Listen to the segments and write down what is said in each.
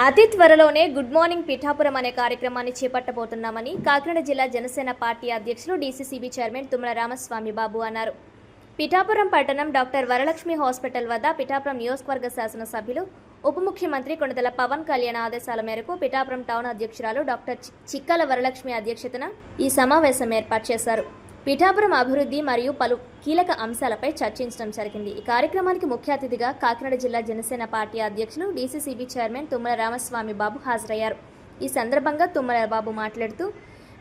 అతి త్వరలోనే good morning Pithapuram అనే కార్యక్రమాన్ని చేపట్టబోతున్నామని కాకినాడ జిల్లా జనసేన పార్టీ అధ్యక్షులు డీసీసీబీ చైర్మన్ తుమ్మల రామస్వామి బాబు అన్నారు. పిఠాపురం పట్టణం డాక్టర్ వరలక్ష్మి హాస్పిటల్ వద్ద పిఠాపురం నియోజకవర్గ శాసనసభ్యులు ఉప ముఖ్యమంత్రి కొణిదెల పవన్ కళ్యాణ్ ఆదేశాల మేరకు పిఠాపురం టౌన్ అధ్యక్షురాలు డాక్టర్ చిక్కల వరలక్ష్మి అధ్యక్షతన ఈ సమావేశం ఏర్పాటు చేశారు. పిఠాపురం అభివృద్ధి మరియు పలు కీలక అంశాలపై చర్చించడం జరిగింది. ఈ కార్యక్రమానికి ముఖ్య అతిథిగా కాకినాడ జిల్లా జనసేన పార్టీ అధ్యక్షులు డీసీసీబీ చైర్మన్ తుమ్మల రామస్వామి బాబు హాజరయ్యారు. ఈ సందర్భంగా తుమ్మల బాబు మాట్లాడుతూ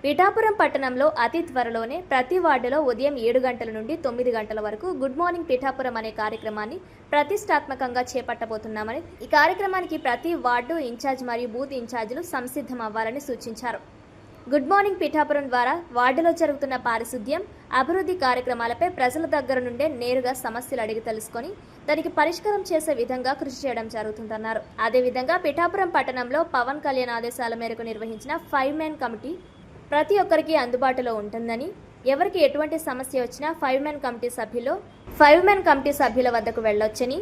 పిఠాపురం పట్టణంలో అతి త్వరలోనే ప్రతి వార్డులో ఉదయం 7 గంటల నుండి 9 గంటల వరకు గుడ్ మార్నింగ్ పిఠాపురం అనే కార్యక్రమాన్ని ప్రతిష్టాత్మకంగా చేపట్టబోతున్నామని, ఈ కార్యక్రమానికి ప్రతి వార్డు ఇన్ఛార్జ్ మరియు బూత్ ఇన్ఛార్జీలు సంసిద్ధం అవ్వాలని సూచించారు. గుడ్ మార్నింగ్ పిఠాపురం ద్వారా వార్డులో జరుగుతున్న పారిశుద్ధ్యం, అభివృద్ధి కార్యక్రమాలపై ప్రజల దగ్గర నుండే నేరుగా సమస్యలు అడిగి తెలుసుకొని దానికి పరిష్కారం చేసే విధంగా కృషి చేయడం జరుగుతుందన్నారు. అదేవిధంగా పిఠాపురం పట్టణంలో పవన్ కళ్యాణ్ ఆదేశాల మేరకు నిర్వహించిన 5 మెన్ కమిటీ ప్రతి ఒక్కరికి అందుబాటులో ఉంటుందని, ఎవరికి ఎటువంటి సమస్య వచ్చినా 5 మెన్ కమిటీ సభ్యుల వద్దకు వెళ్లొచ్చని,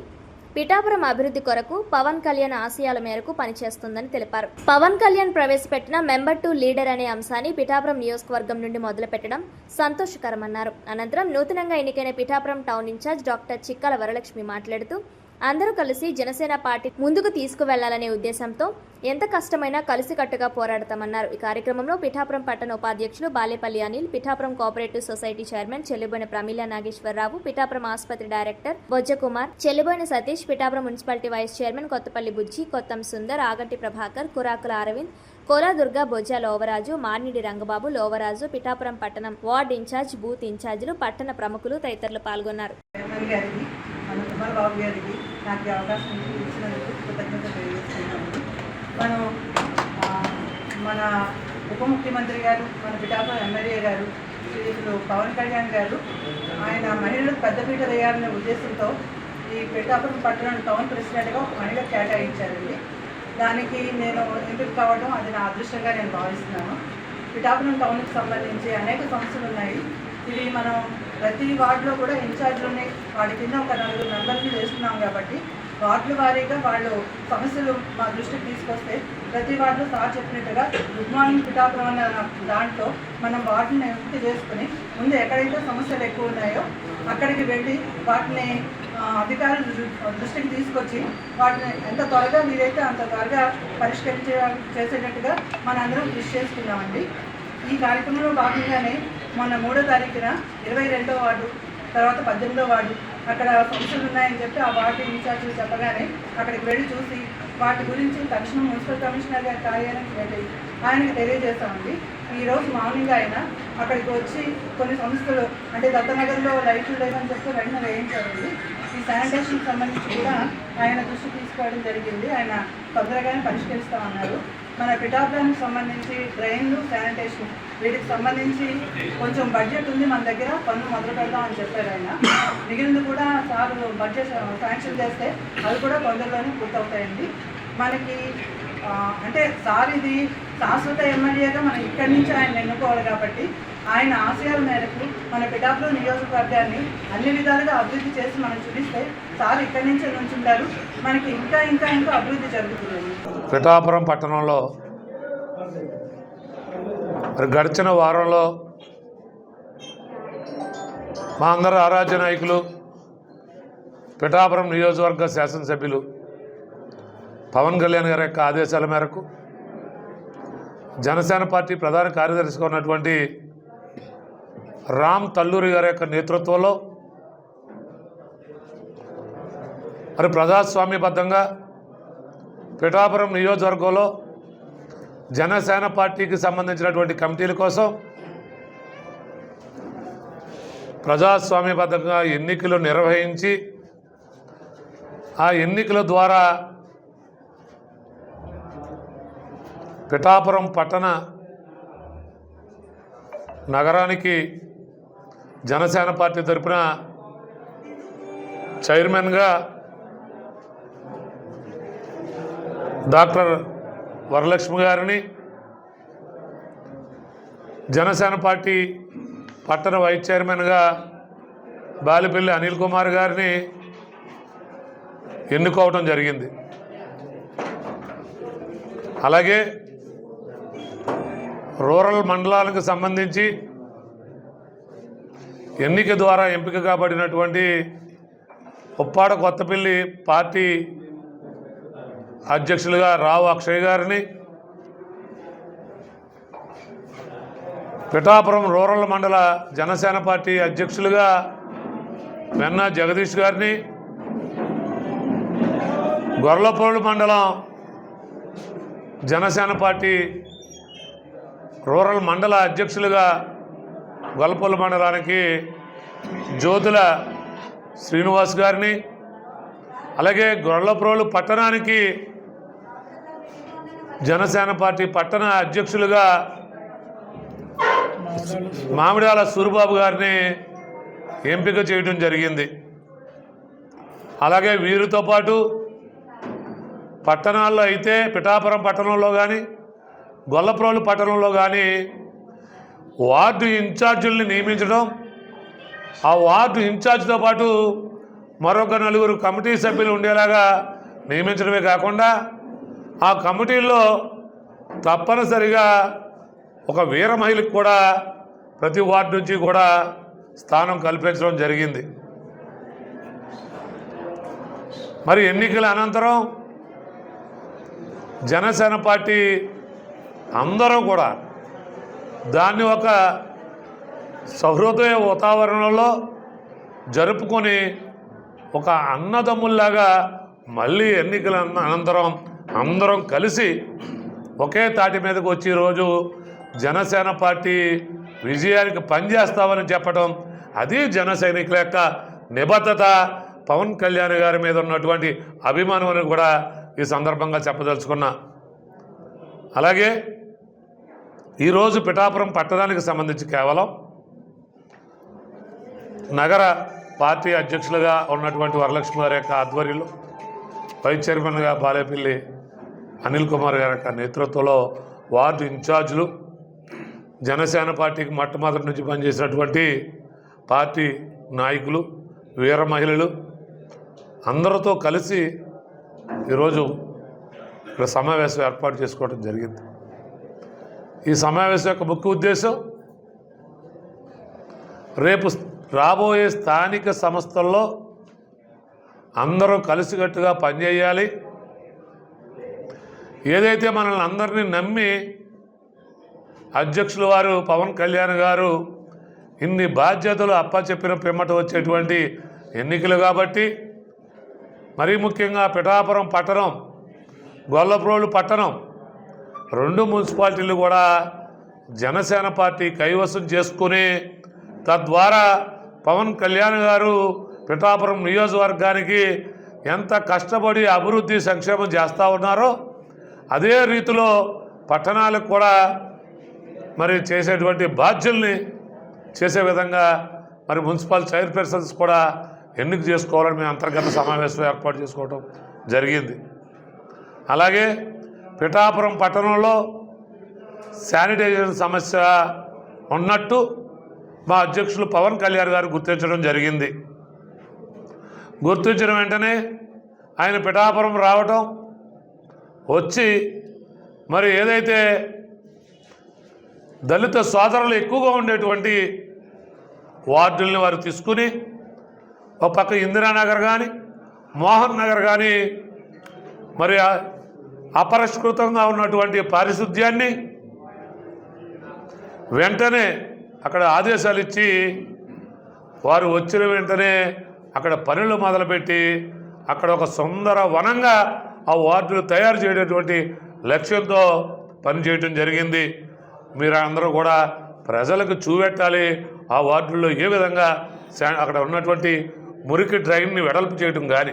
పిఠాపురం అభివృద్ధి కొరకు పవన్ కళ్యాణ్ ఆశయాల మేరకు పనిచేస్తుందని తెలిపారు. పవన్ కళ్యాణ్ ప్రవేశపెట్టిన మెంబర్ టు లీడర్ అనే అంశాన్ని పిఠాపురం నియోజకవర్గం నుండి మొదలుపెట్టడం సంతోషకరమన్నారు. అనంతరం నూతనంగా ఎన్నికైన Pithapuram town incharge doctor చిక్కల Varalakshmi మాట్లాడుతూ అందరూ కలిసి జనసేన పార్టీ ముందుకు తీసుకువెళ్లాలనే ఉద్దేశంతో ఎంత కష్టమైనా కలిసికట్టుగా పోరాడతామన్నారు. ఈ కార్యక్రమంలో పిఠాపురం పట్టణ ఉపాధ్యక్షులు Balepalli Anil, Pithapuram cooperative society chairman Chelliboina Pramila Nageswararao, Pithapuram ఆసుపత్రి director Bojjakumar, Chelliboina Satish, Pithapuram municipality vice chairman Kothapalli Bujji, Kottam Sundar, Aganti Prabhakar, Kurakula Aravind, Koladurga, Bojja Lovaraju, Marnidi Rangababu, Lovaraju, Pithapuram పట్టణం వార్డు ఇన్ఛార్జ్, బూత్ ఇన్ఛార్జీలు, పట్టణ ప్రముఖులు తదితరులు పాల్గొన్నారు. బాబు గారికి నాకు అవకాశం ఇచ్చినందుకు కృతజ్ఞత తెలియజేస్తున్నాను. మన ఉప ముఖ్యమంత్రి గారు, మన పిఠాపురం ఎమ్మెల్యే గారు శ్రీయులు పవన్ కళ్యాణ్ గారు ఆయన మహిళలకు పెద్దపీట వేయాలనే ఉద్దేశంతో ఈ పిఠాపురం పట్టణం టౌన్ ప్రెసిడెంట్గా ఒక మహిళ కేటాయించారండి. దానికి నేను ఎంపిక కావడం అది నా అదృష్టంగా నేను భావిస్తున్నాను. పిఠాపురం టౌన్కి సంబంధించి అనేక సమస్యలు ఉన్నాయి. ఇవి మనం ప్రతి వార్డులో కూడా ఇన్ఛార్జ్లోనే వాడి కింద ఒక 4 మెంబర్ని వేస్తున్నాం కాబట్టి వార్డుల వారీగా వాళ్ళు సమస్యలు మా దృష్టికి తీసుకొస్తే ప్రతి వార్డులో సార్ చెప్పినట్టుగా గుడ్ మార్నింగ్ పిఠాపురం అనే దాంట్లో మనం వార్డుని ఎంపిక చేసుకుని ముందు ఎక్కడైతే సమస్యలు ఎక్కువ ఉన్నాయో అక్కడికి వెళ్ళి వాటిని అధికారుల దృష్టికి తీసుకొచ్చి వాటిని ఎంత త్వరగా వీలైతే అంత త్వరగా చేసేటట్టుగా మనందరం కృషి చేసుకున్నామండి. ఈ కార్యక్రమంలో భాగంగానే మొన్న 3వ తారీఖున 22వ వార్డు, తర్వాత 18వ వార్డు అక్కడ సమస్యలు ఉన్నాయని చెప్పి ఆ వార్డు ఇన్ఛార్జీలు చెప్పగానే అక్కడికి వెళ్ళి చూసి వాటి గురించి తక్షణం మున్సిపల్ కమిషనర్ గారి కార్యాలయానికి వెళ్ళి ఆయనకు తెలియజేస్తామండి. ఈరోజు మార్నింగ్ ఆయన అక్కడికి వచ్చి కొన్ని సంస్థలు అంటే దత్తనగర్లో లైట్లు లేవని చెప్పి వెంటనే వేయించారండి. ఈ శానిటేషన్కి సంబంధించి కూడా ఆయన దృష్టి తీసుకోవడం జరిగింది. ఆయన తొందరగానే పరిష్కరిస్తామన్నారు. మన పిఠాపురానికి సంబంధించి డ్రైన్లు, శానిటేషన్ వీటికి సంబంధించి కొంచెం బడ్జెట్ ఉంది మన దగ్గర, పనులు మొదలు పెడదామని చెప్పారు ఆయన. మిగిలింది కూడా సార్ బడ్జెట్ శాంక్షన్ చేస్తే అవి కూడా తొందరలోనే పూర్తవుతాయండి. మనకి అంటే సార్ ఇది శాశ్వత ఎమ్మెల్యేగా మనం ఇక్కడి నుంచి ఆయన ఎన్నుకోవాలి కాబట్టి ఆయన ఆశయాల మేరకు మన పిఠాపురం నియోజకవర్గాన్ని అన్ని విధాలుగా అభివృద్ధి చేసి మనం చూపిస్తే సార్ ఇక్కడి నుంచే నుంచుంటారు. మనకి ఇంకా ఇంకా ఇంకా అభివృద్ధి జరుగుతుంది. పిఠాపురం పట్టణంలో గడిచిన వారంలో మా అందరి ఆరాధ్య నాయకులు పిఠాపురం నియోజకవర్గ శాసనసభ్యులు పవన్ కళ్యాణ్ గారి యొక్క ఆదేశాల మేరకు జనసేన పార్టీ ప్రధాన కార్యదర్శిగా ఉన్నటువంటి రామ్ తల్లూరి గారి యొక్క నేతృత్వంలో మరి ప్రజాస్వామ్యబద్ధంగా పిఠాపురం నియోజకవర్గంలో జనసేన పార్టీకి సంబంధించినటువంటి కమిటీల కోసం ప్రజాస్వామ్యబద్ధంగా ఎన్నికలు నిర్వహించి ఆ ఎన్నికల ద్వారా పిఠాపురం పట్టణ నగరానికి జనసేన పార్టీ తరపున చైర్మన్గా డాక్టర్ వరలక్ష్మి గారిని, జనసేన పార్టీ పట్టణ వైస్ చైర్మన్గా బాలిపల్లి అనిల్ కుమార్ గారిని ఎన్నుకోవడం జరిగింది. అలాగే రూరల్ మండలాలకు సంబంధించి ఎన్నిక ద్వారా ఎంపిక కాబడినటువంటి ఉప్పాడ కొత్తపల్లి పార్టీ అధ్యక్షులుగా రావు అక్షయ్ గారిని, పిఠాపురం రూరల్ మండల జనసేన పార్టీ అధ్యక్షులుగా వెన్నా జగదీష్ గారిని, గొర్లపూడి మండలం జనసేన పార్టీ రూరల్ మండల అధ్యక్షులుగా గొల్లపల్లి మండలానికి జ్యోతుల శ్రీనివాస్ గారిని, అలాగే గొర్లప్రోలు పట్టణానికి జనసేన పార్టీ పట్టణ అధ్యక్షులుగా మామిడాల సూరిబాబు గారిని ఎంపిక చేయడం జరిగింది. అలాగే వీరితో పాటు పట్టణాల్లో అయితే పిఠాపురం పట్టణంలో కానీ గొల్లప్రోలు పట్టణంలో కానీ వార్డు ఇన్ఛార్జీల్ని నియమించడం, ఆ వార్డు ఇన్ఛార్జితో పాటు మరొక 4 కమిటీ సభ్యులు ఉండేలాగా నియమించడమే కాకుండా ఆ కమిటీల్లో తప్పనిసరిగా ఒక వీర మహిళకు కూడా ప్రతి వార్డు నుంచి కూడా స్థానం కల్పించడం జరిగింది. మరి ఎన్నికల అనంతరం జనసేన పార్టీ అందరూ కూడా దాన్ని ఒక సహృదయ వాతావరణంలో జరుపుకొని ఒక అన్నదమ్ముల్లాగా మళ్ళీ ఎన్నికల అనంతరం అందరం కలిసి ఒకే తాటి మీదకి వచ్చి ఈరోజు జనసేన పార్టీ విజయానికి పనిచేస్తామని చెప్పడం, అది జన సైనికుల యొక్క నిబద్ధత, పవన్ కళ్యాణ్ గారి మీద ఉన్నటువంటి అభిమానం అని కూడా ఈ సందర్భంగా చెప్పదలుచుకున్నా. అలాగే ఈరోజు పిఠాపురం పట్టణానికి సంబంధించి కేవలం నగర పార్టీ అధ్యక్షులుగా ఉన్నటువంటి వరలక్ష్మి గారి యొక్క ఆధ్వర్యంలో వైస్ చైర్మన్గా బాలేపల్లి అనిల్ కుమార్ గారి యొక్క నేతృత్వంలో వార్డు ఇన్ఛార్జీలు, జనసేన పార్టీకి మొట్టమొదటి నుంచి పనిచేసినటువంటి పార్టీ నాయకులు, వీర మహిళలు అందరితో కలిసి ఈరోజు ఇక్కడ సమావేశం ఏర్పాటు చేసుకోవడం జరిగింది. ఈ సమావేశం యొక్క ముఖ్య ఉద్దేశం రేపు రాబోయే స్థానిక సంస్థల్లో అందరూ కలిసికట్టుగా పనిచేయాలి. ఏదైతే మనల్ని అందరినీ నమ్మి అధ్యక్షుల వారు పవన్ కళ్యాణ్ గారు ఇన్ని బాధ్యతలు అప్పచెప్పిన పిమ్మట వచ్చేటువంటి ఎన్నికలు కాబట్టి, మరీ ముఖ్యంగా పిఠాపురం పట్టణం, గొల్లప్రోలు పట్టణం 2 మున్సిపాలిటీలు కూడా జనసేన పార్టీ కైవసం చేసుకుని తద్వారా పవన్ కళ్యాణ్ గారు పిఠాపురం నియోజకవర్గానికి ఎంత కష్టపడి అభివృద్ధి సంక్షేమం చేస్తూ ఉన్నారో అదే రీతిలో పట్టణాలకు కూడా మరి చేసేటువంటి బాధ్యుల్ని చేసే విధంగా మరి మున్సిపల్ చైర్పర్సన్స్ కూడా ఎన్నిక చేసుకోవాలని మేము అంతర్గత సమావేశం ఏర్పాటు చేసుకోవడం జరిగింది. అలాగే పిఠాపురం పట్టణంలో శానిటైజేషన్ సమస్య ఉన్నట్టు మా అధ్యక్షులు పవన్ కళ్యాణ్ గారు గుర్తించడం జరిగింది. గుర్తించిన వెంటనే ఆయన పిఠాపురం రావటం, వచ్చి మరి ఏదైతే దళిత సోదరులు ఎక్కువగా ఉండేటువంటి వార్డుల్ని వారు తీసుకుని ఒక పక్క ఇందిరానగర్ కానీ మోహన్ నగర్ కానీ మరి అపరిష్కృతంగా ఉన్నటువంటి పారిశుద్ధ్యాన్ని వెంటనే అక్కడ ఆదేశాలు ఇచ్చి వారు వచ్చిన వెంటనే అక్కడ పనులు మొదలుపెట్టి అక్కడ ఒక సుందర వనంగా ఆ వార్డులు తయారు చేయడానికి లక్ష్యంతో పనిచేయడం జరిగింది. మీరు అందరూ కూడా ప్రజలకు చూపెట్టాలి ఆ వార్డుల్లో ఏ విధంగా అక్కడ ఉన్నటువంటి మురికి డ్రైన్ని వెడల్పు చేయడం కానీ